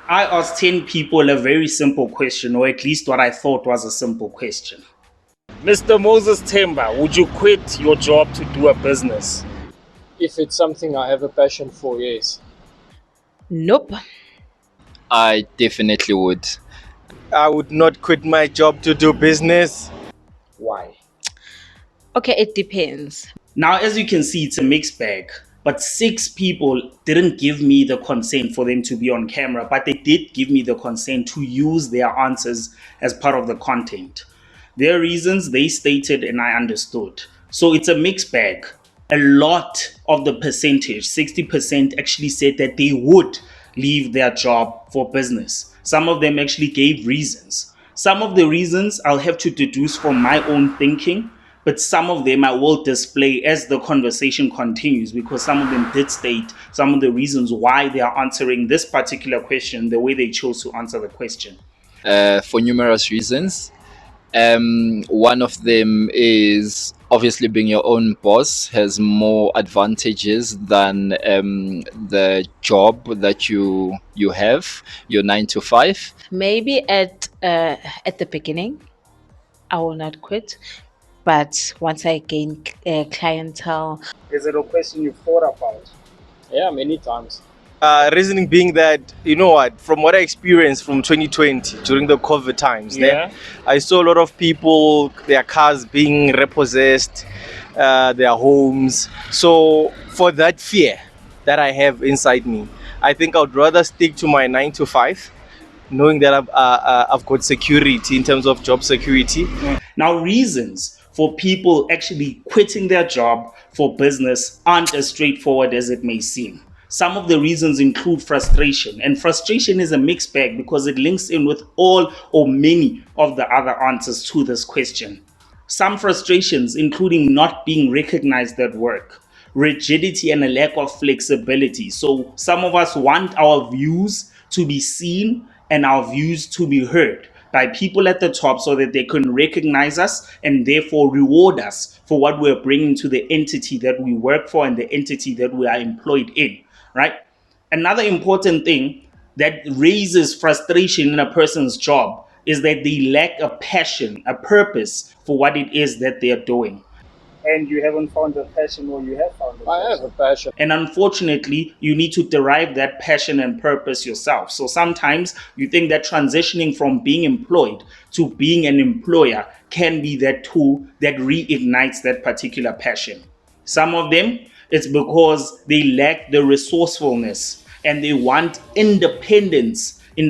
I asked 10 people a very simple question, or at least what I thought was a simple question. Mr. Moses Themba, would you quit your job to do a business? If it's something I have a passion for, yes. Nope. I definitely would. I would not quit my job to do business. Why? Okay, it depends. Now, as you can see, it's a mixed bag. But 6 people didn't give me the consent for them to be on camera, but they did give me the consent to use their answers as part of the content. Their reasons they stated and I understood. So it's a mixed bag. A lot of the percentage, 60%, actually said that they would leave their job for business. Some of them actually gave reasons. Some of the reasons I'll have to deduce from my own thinking, but some of them I will display as the conversation continues, because some of them did state some of the reasons why they are answering this particular question the way they chose to answer the question. For numerous reasons. One of them is obviously being your own boss has more advantages than the job that you have, your 9 to 5. Maybe at the beginning, I will not quit. But once I gain clientele, Is it a question you've thought about? Yeah, many times. Reasoning being that, you know what, from what I experienced from 2020 during the COVID times, I saw a lot of people, their cars being repossessed, their homes. So for that fear that I have inside me, I think I would rather stick to my 9 to 5, knowing that I've got security in terms of job security. Now, reasons for people actually quitting their job for business aren't as straightforward as it may seem. Some of the reasons include frustration, and frustration is a mixed bag because it links in with all or many of the other answers to this question. Some frustrations, including not being recognized at work, rigidity and a lack of flexibility. So some of us want our views to be seen and our views to be heard by people at the top so that they can recognize us and therefore reward us for what we're bringing to the entity that we work for and the entity that we are employed in, right? Another important thing that raises frustration in a person's job is that they lack a passion, a purpose for what it is that they're doing. And you haven't found a passion, or you have found a passion? I have a passion. And unfortunately, you need to derive that passion and purpose yourself. So sometimes you think that transitioning from being employed to being an employer can be that tool that reignites that particular passion. Some of them, it's because they lack the resourcefulness and they want independence in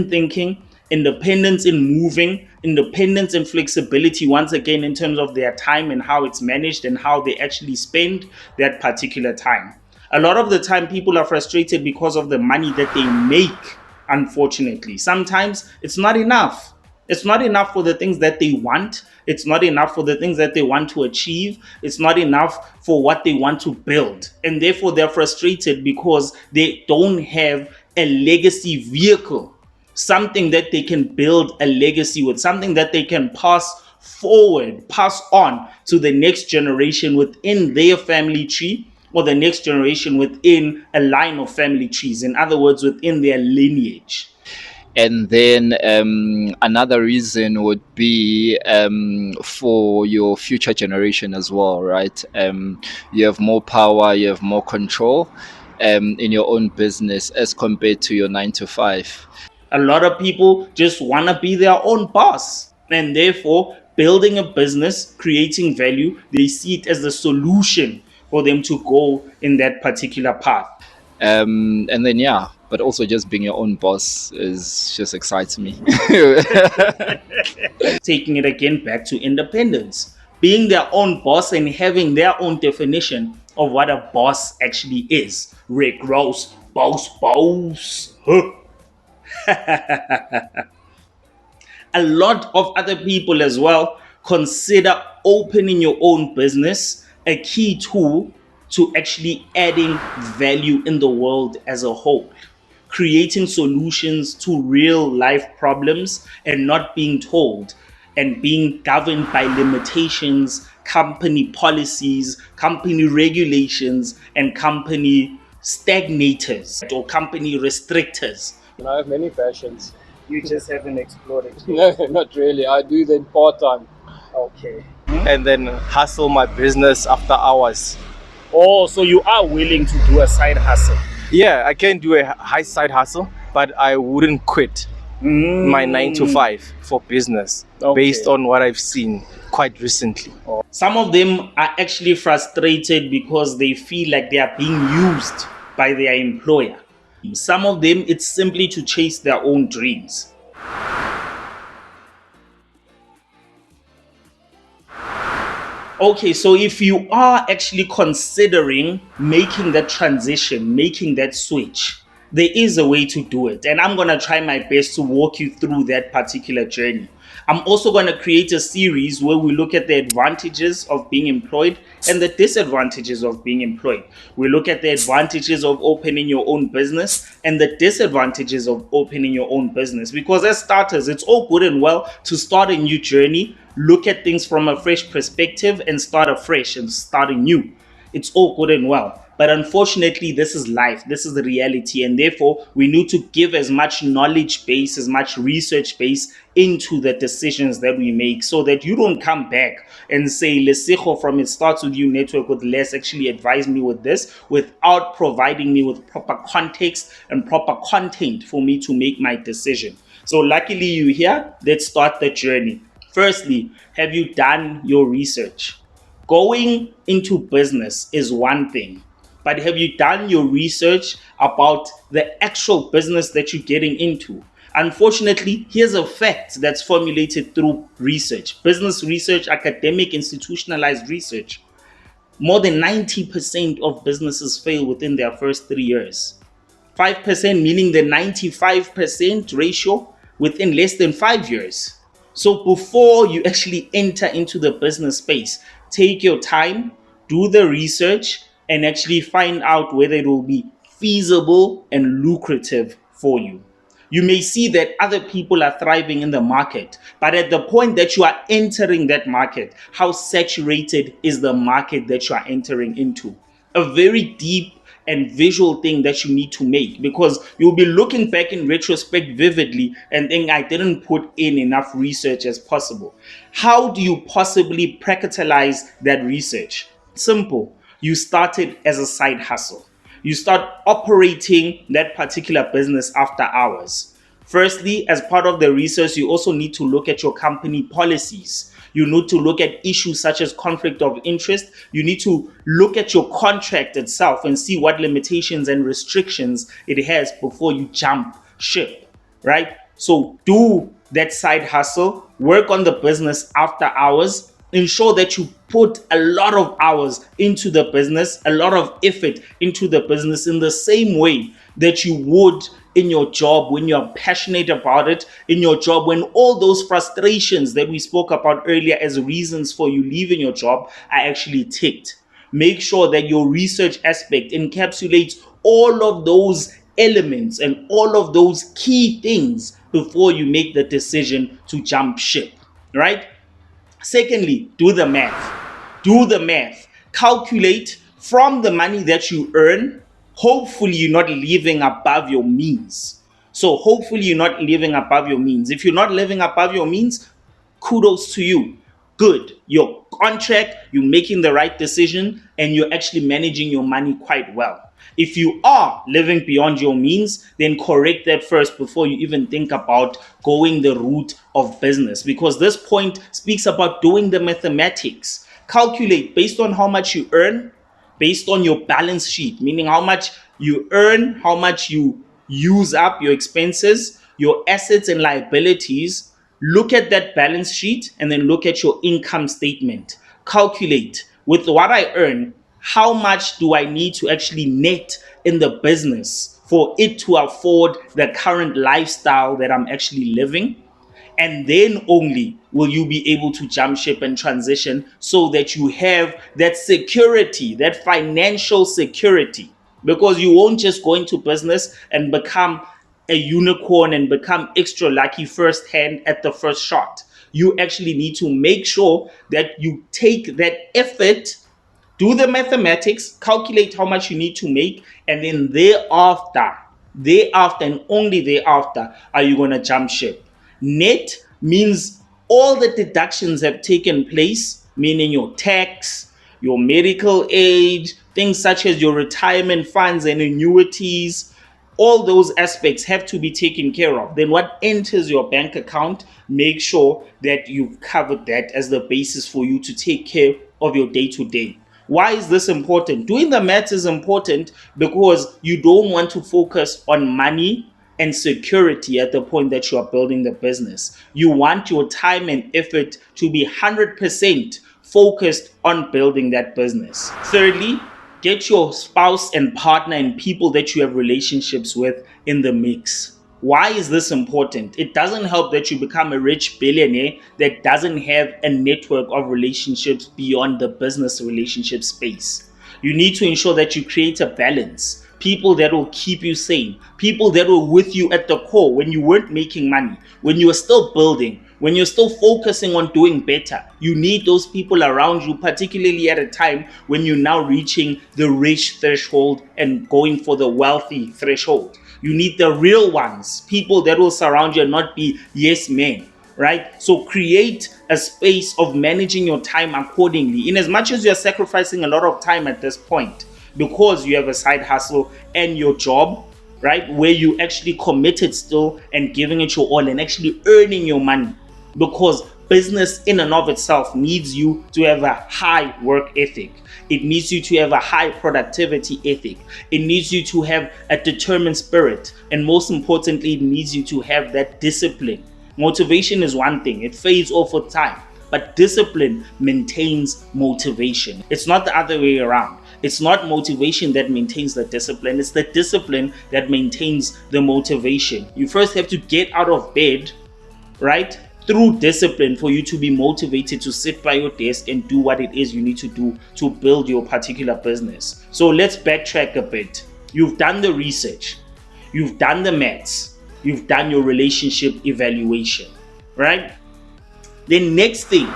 thinking, independence in moving, independence and flexibility, once again, in terms of their time and how it's managed and how they actually spend that particular time. A lot of the time, people are frustrated because of the money that they make, unfortunately. Sometimes it's not enough. It's not enough for the things that they want. It's not enough for the things that they want to achieve. It's not enough for what they want to build. And therefore, they're frustrated because they don't have a legacy vehicle, something that they can build a legacy with, something that they can pass forward, pass on to the next generation within their family tree, or the next generation within a line of family trees. In other words, within their lineage. And then another reason would be for your future generation as well, right? You have more power, you have more control in your own business as compared to your 9 to 5. A lot of people just want to be their own boss, and therefore building a business, creating value, they see it as the solution for them to go in that particular path. And then, yeah, but also just being your own boss just excites me. Taking it again back to independence, being their own boss and having their own definition of what a boss actually is. Rick Ross, boss. Huh. A lot of other people as well consider opening your own business a key tool to actually adding value in the world as a whole, creating solutions to real life problems and not being told and being governed by limitations, company policies, company regulations, and company stagnators or company restrictors. And I have many passions. You just haven't explored it. No, not really. I do them part-time. Okay. And then hustle my business after hours. Oh, so you are willing to do a side hustle? Yeah, I can do a high side hustle, but I wouldn't quit my 9 to 5 for business based on what I've seen quite recently. Some of them are actually frustrated because they feel like they are being used by their employer. Some of them, it's simply to chase their own dreams. Okay, so if you are actually considering making that transition, making that switch, there is a way to do it. And I'm going to try my best to walk you through that particular journey. I'm also going to create a series where we look at the advantages of being employed and the disadvantages of being employed. We look at the advantages of opening your own business and the disadvantages of opening your own business. Because as starters, it's all good and well to start a new journey, look at things from a fresh perspective and start afresh and start anew. It's all good and well. But unfortunately, this is life. This is the reality. And therefore, we need to give as much knowledge base, as much research base into the decisions that we make so that you don't come back and say, 𝐿𝐿 from It Starts With You Network with Les actually advised me with this without providing me with proper context and proper content for me to make my decision. So luckily you're here. Let's start the journey. Firstly, have you done your research? Going into business is one thing, but have you done your research about the actual business that you're getting into? Unfortunately, here's a fact that's formulated through research, business research, academic, institutionalized research. More than 90% of businesses fail within their first 3 years. 5% meaning the 95% ratio within less than 5 years. So before you actually enter into the business space, take your time, do the research, and actually find out whether it will be feasible and lucrative for you. You may see that other people are thriving in the market, but at the point that you are entering that market, how saturated is the market that you are entering into? A very deep and visual thing that you need to make, because you'll be looking back in retrospect vividly and think, I didn't put in enough research as possible. How do you possibly practicalize that research? Simple. You started as a side hustle. You start operating that particular business after hours. Firstly, as part of the research, you also need to look at your company policies. You need to look at issues such as conflict of interest. You need to look at your contract itself and see what limitations and restrictions it has before you jump ship, right? So do that side hustle, work on the business after hours, ensure that you put a lot of hours into the business, a lot of effort into the business in the same way that you would in your job when you're passionate about it, in your job when all those frustrations that we spoke about earlier as reasons for you leaving your job are actually ticked. Make sure that your research aspect encapsulates all of those elements and all of those key things before you make the decision to jump ship, right? Secondly, do the math. Do the math. Calculate from the money that you earn. Hopefully, you're not living above your means. So, hopefully, you're not living above your means. If you're not living above your means, kudos to you. Good. You're on track, you're making the right decision, and you're actually managing your money quite well. If you are living beyond your means, then correct that first before you even think about going the route of business, because this point speaks about doing the mathematics. Calculate based on how much you earn, based on your balance sheet, meaning how much you earn, how much you use up, your expenses, your assets and liabilities. Look at that balance sheet and then look at your income statement. Calculate with what I earn, how much do I need to actually net in the business for it to afford the current lifestyle that I'm actually living? And then only will you be able to jump ship and transition so that you have that security, that financial security. Because you won't just go into business and become a unicorn and become extra lucky firsthand at the first shot. You actually need to make sure that you take that effort, do the mathematics, calculate how much you need to make, and then thereafter Thereafter and only thereafter are you going to jump ship. Net means all the deductions have taken place, meaning your tax, your medical aid, things such as your retirement funds and annuities, all those aspects have to be taken care of. Then what enters your bank account, make sure that you've covered that as the basis for you to take care of your day-to-day. Why is this important? Doing the maths is important because you don't want to focus on money and security at the point that you are building the business. You want your time and effort to be 100% focused on building that business. Thirdly, get your spouse and partner and people that you have relationships with in the mix. Why is this important? It doesn't help that you become a rich billionaire that doesn't have a network of relationships beyond the business relationship space. You need to ensure that you create a balance. People that will keep you sane, people that were with you at the core when you weren't making money, when you were still building, when you're still focusing on doing better. You need those people around you, particularly at a time when you're now reaching the rich threshold and going for the wealthy threshold. You need the real ones, people that will surround you and not be yes men, right? So create a space of managing your time accordingly. In as much as you're sacrificing a lot of time at this point because you have a side hustle and your job, right, where you actually committed still and giving it your all and actually earning your money, because business in and of itself needs you to have a high work ethic. It needs you to have a high productivity ethic. It needs you to have a determined spirit. And most importantly, it needs you to have that discipline. Motivation is one thing, it fades off with time. But discipline maintains motivation. It's not the other way around. It's not motivation that maintains the discipline. It's the discipline that maintains the motivation. You first have to get out of bed, right? Through discipline for you to be motivated to sit by your desk and do what it is you need to do to build your particular business. So let's backtrack a bit. You've done the research, you've done the maths, you've done your relationship evaluation, right? The next thing,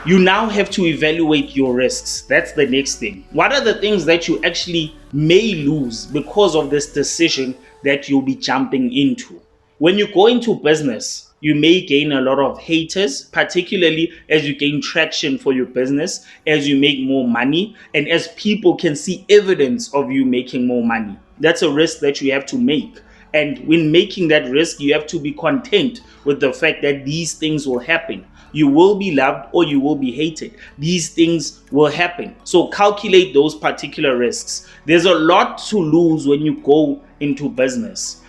you now have to evaluate your risks. That's the next thing. What are the things that you actually may lose because of this decision that you'll be jumping into? When you go into business, you may gain a lot of haters, particularly as you gain traction for your business, as you make more money, and as people can see evidence of you making more money. That's a risk that you have to make. And when making that risk, you have to be content with the fact that these things will happen. You will be loved or you will be hated. These things will happen. So calculate those particular risks. There's a lot to lose when you go into business.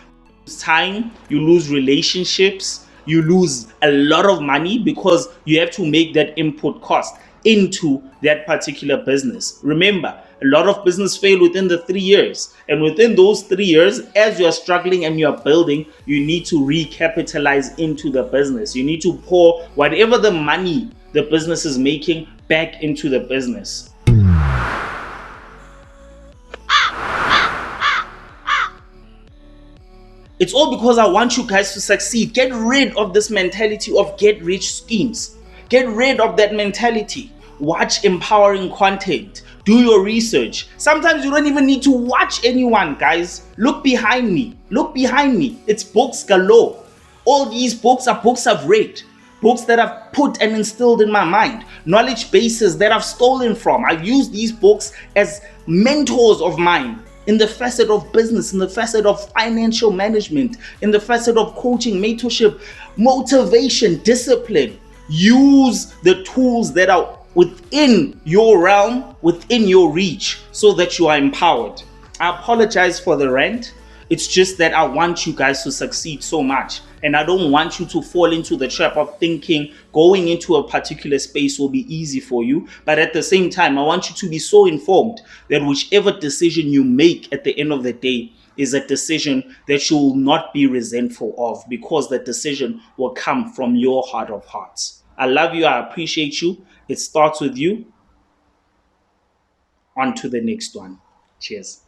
Time, you lose relationships, you lose a lot of money because you have to make that input cost into that particular business. Remember, a lot of business fail within the 3 years, and within those 3 years, as you're struggling and you're building, you need to recapitalize into the business. You need to pour whatever the money the business is making back into the business. It's all because I want you guys to succeed. Get rid of this mentality of get rich schemes. Get rid of that mentality. Watch empowering content. Do your research. Sometimes you don't even need to watch anyone, guys. Look behind me. Look behind me. It's books galore. All these books are books I've read. Books that I've put and instilled in my mind. Knowledge bases that I've stolen from. I've used these books as mentors of mine. In the facet of business, in the facet of financial management, in the facet of coaching, mentorship, motivation, discipline. Use the tools that are within your realm, within your reach, so that you are empowered. I apologize for the rant. It's just that I want you guys to succeed so much. And I don't want you to fall into the trap of thinking going into a particular space will be easy for you. But at the same time, I want you to be so informed that whichever decision you make at the end of the day is a decision that you will not be resentful of, because the decision will come from your heart of hearts. I love you. I appreciate you. It starts with you. On to the next one. Cheers.